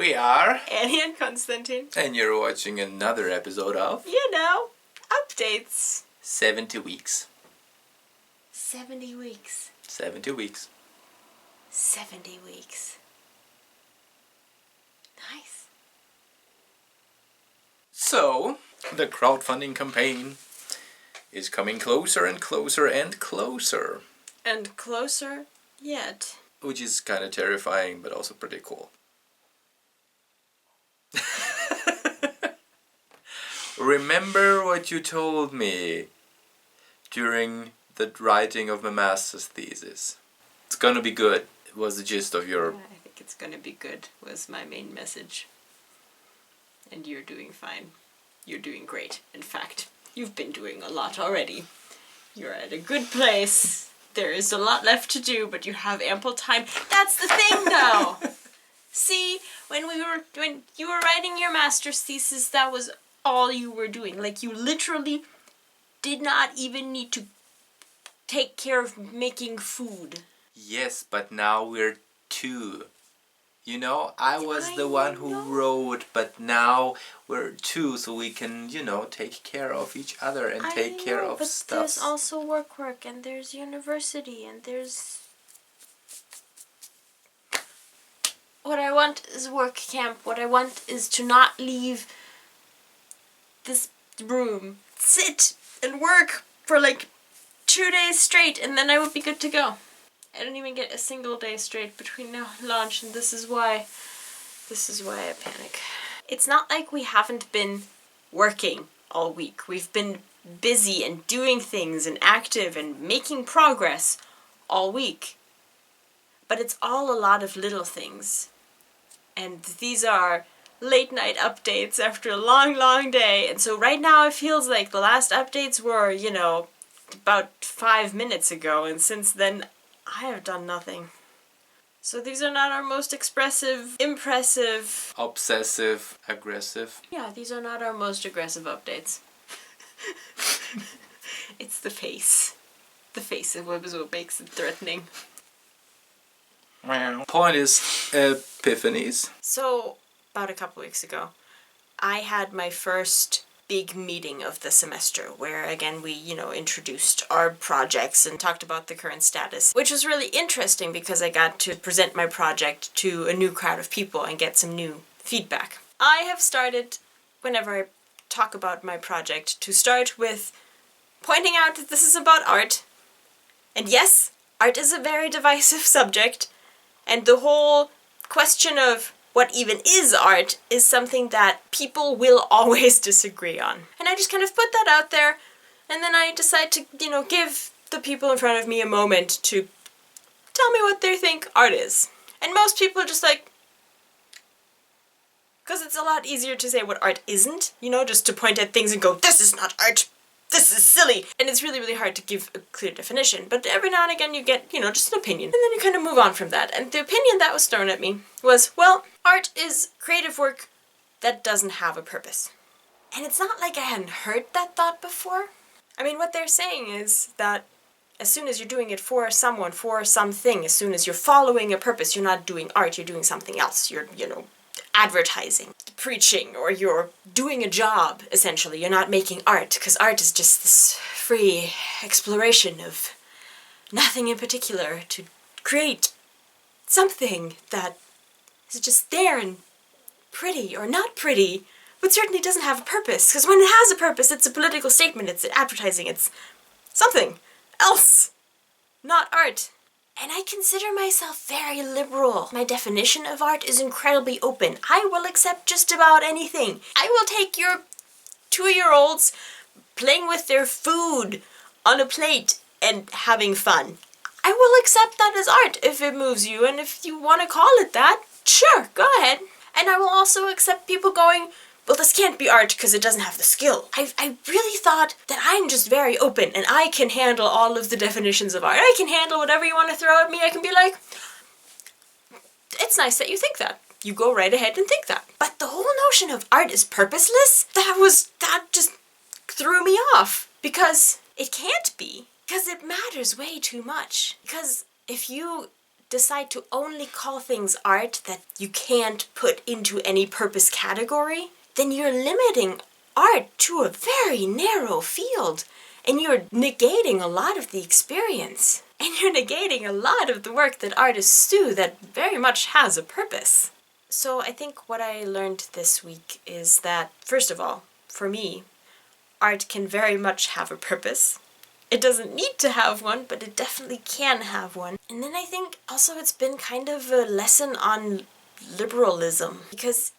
We are Annie and Konstantin. And you're watching another episode of Updates. 70 weeks. 70 weeks. 70 weeks. 70 weeks. Nice. So, the crowdfunding campaign is coming closer and closer and closer. And closer yet. Which is kind of terrifying, but also pretty cool. Remember what you told me during the writing of my master's thesis. It's gonna be good, was the gist of your... I think it's gonna be good, was my main message. And you're doing fine. You're doing great. In fact, you've been doing a lot already. You're at a good place. There is a lot left to do, but you have ample time. That's the thing, though! See, when you were writing your master's thesis, that was all you were doing. Like, you literally did not even need to take care of making food. Yes, but now we're two. You know, I was the one who wrote, but now we're two, so we can, you know, take care of each other and take care of stuff. But there's also work, and there's university, and there's... What I want is work camp. What I want is to not leave this room, sit and work for like 2 days straight, and then I would be good to go. I don't even get a single day straight between now and launch, and this is why I panic. It's not like we haven't been working all week. We've been busy and doing things and active and making progress all week. But it's all a lot of little things. And these are late night updates after a long, long day. And so right now it feels like the last updates were, you know, about 5 minutes ago. And since then, I have done nothing. So these are not our most expressive, impressive... Obsessive, aggressive. Yeah, these are not our most aggressive updates. It's the face. The face is what makes it threatening. Point is, epiphanies. So, about a couple weeks ago, I had my first big meeting of the semester where, again, we, you know, introduced our projects and talked about the current status, which was really interesting because I got to present my project to a new crowd of people and get some new feedback. I have started, whenever I talk about my project, to start with pointing out that this is about art. And yes, art is a very divisive subject, and the whole question of what even is art is something that people will always disagree on. And I just kind of put that out there, and then I decide to, you know, give the people in front of me a moment to tell me what they think art is. And most people are just like, because it's a lot easier to say what art isn't, you know, just to point at things and go, this is not art, this is silly. And it's really, really hard to give a clear definition. But every now and again you get, you know, just an opinion. And then you kind of move on from that. And the opinion that was thrown at me was, well, art is creative work that doesn't have a purpose. And it's not like I hadn't heard that thought before. I mean, what they're saying is that as soon as you're doing it for someone, for something, as soon as you're following a purpose, you're not doing art, you're doing something else. You're, you know, advertising, preaching, or you're doing a job, essentially. You're not making art, because art is just this free exploration of nothing in particular to create something that is just there and pretty or not pretty, but certainly doesn't have a purpose, because when it has a purpose, it's a political statement, it's advertising, it's something else, not art. And I consider myself very liberal. My definition of art is incredibly open. I will accept just about anything. I will take your 2-year-olds playing with their food on a plate and having fun. I will accept that as art if it moves you, and if you want to call it that, sure, go ahead. And I will also accept people going, well, this can't be art because it doesn't have the skill. I really thought that I'm just very open and I can handle all of the definitions of art. I can handle whatever you want to throw at me. I can be like, it's nice that you think that. You go right ahead and think that. But the whole notion of art is purposeless, that just threw me off. Because it can't be. Because it matters way too much. Because if you decide to only call things art that you can't put into any purpose category, then you're limiting art to a very narrow field. And you're negating a lot of the experience. And you're negating a lot of the work that artists do that very much has a purpose. So I think what I learned this week is that, first of all, for me, art can very much have a purpose. It doesn't need to have one, but it definitely can have one. And then I think also it's been kind of a lesson on liberalism. Because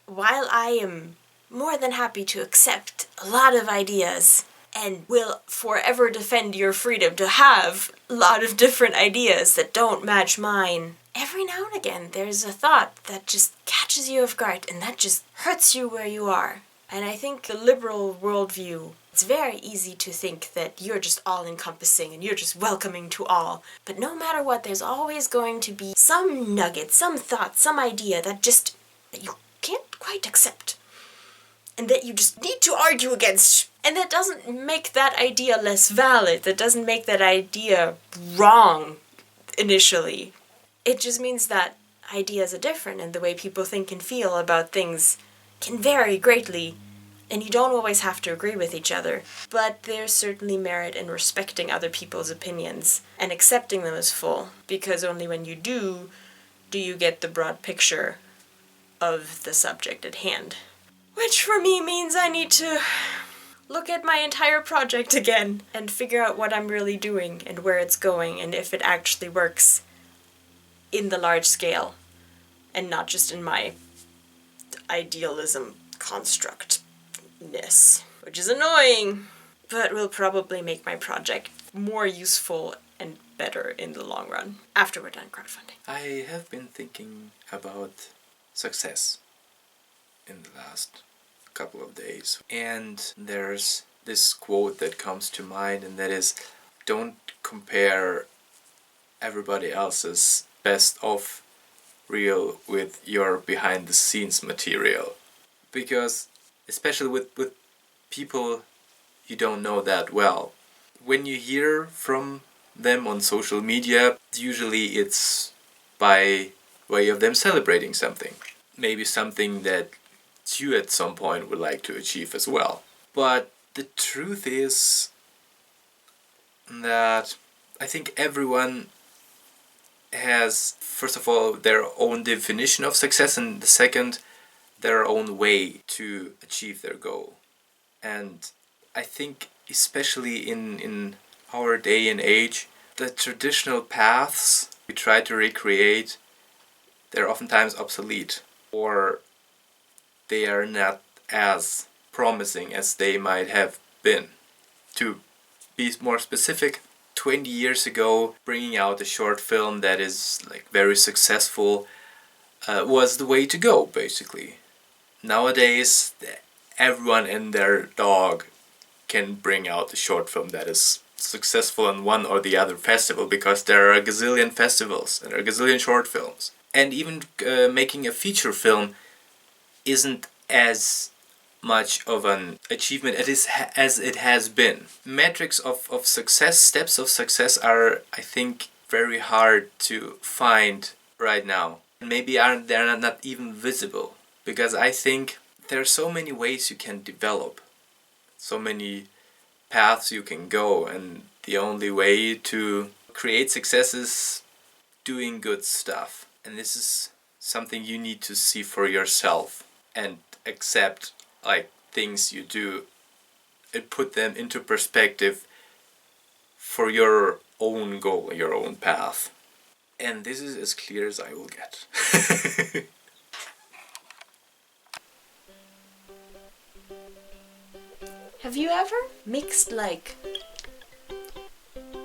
while I am more than happy to accept a lot of ideas and will forever defend your freedom to have a lot of different ideas that don't match mine, every now and again there's a thought that just catches you off guard and that just hurts you where you are. And I think the liberal worldview, it's very easy to think that you're just all-encompassing and you're just welcoming to all. But no matter what, there's always going to be some nugget, some thought, some idea that you can't quite accept. And that you just need to argue against. And that doesn't make that idea less valid. That doesn't make that idea wrong initially. It just means that ideas are different and the way people think and feel about things can vary greatly. And you don't always have to agree with each other. But there's certainly merit in respecting other people's opinions and accepting them as full. Because only when you do you get the broad picture of the subject at hand. Which for me means I need to look at my entire project again and figure out what I'm really doing and where it's going and if it actually works in the large scale and not just in my idealism constructness, which is annoying, but will probably make my project more useful and better in the long run after we're done crowdfunding. I have been thinking about success in the last couple of days, and there's this quote that comes to mind, and that is, don't compare everybody else's best of reel with your behind the scenes material, because especially with people you don't know that well, when you hear from them on social media, usually it's by way of them celebrating something, maybe something that you at some point would like to achieve as well. But the truth is that I think everyone has, first of all, their own definition of success, and the second, their own way to achieve their goal. And I think especially in our day and age, the traditional paths we try to recreate, they're oftentimes obsolete, or they are not as promising as they might have been. To be more specific, 20 years ago, bringing out a short film that is very successful was the way to go, basically. Nowadays, everyone and their dog can bring out a short film that is successful in one or the other festival, because there are a gazillion festivals and there are a gazillion short films. And even making a feature film isn't as much of an achievement as it has been. Metrics of success, steps of success are, I think, very hard to find right now. Maybe they're not even visible, because I think there are so many ways you can develop, so many paths you can go, and the only way to create success is doing good stuff. And this is something you need to see for yourself and accept things you do and put them into perspective for your own goal, your own path. And this is as clear as I will get. Have you ever mixed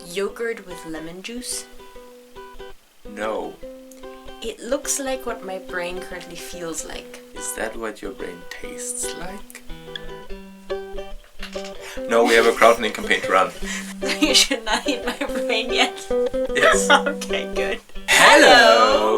yogurt with lemon juice? No. It looks like what my brain currently feels like. Is that what your brain tastes like? No, we have a crowdfunding campaign to run. You should not eat my brain yet. Yes. Okay, good. Hello!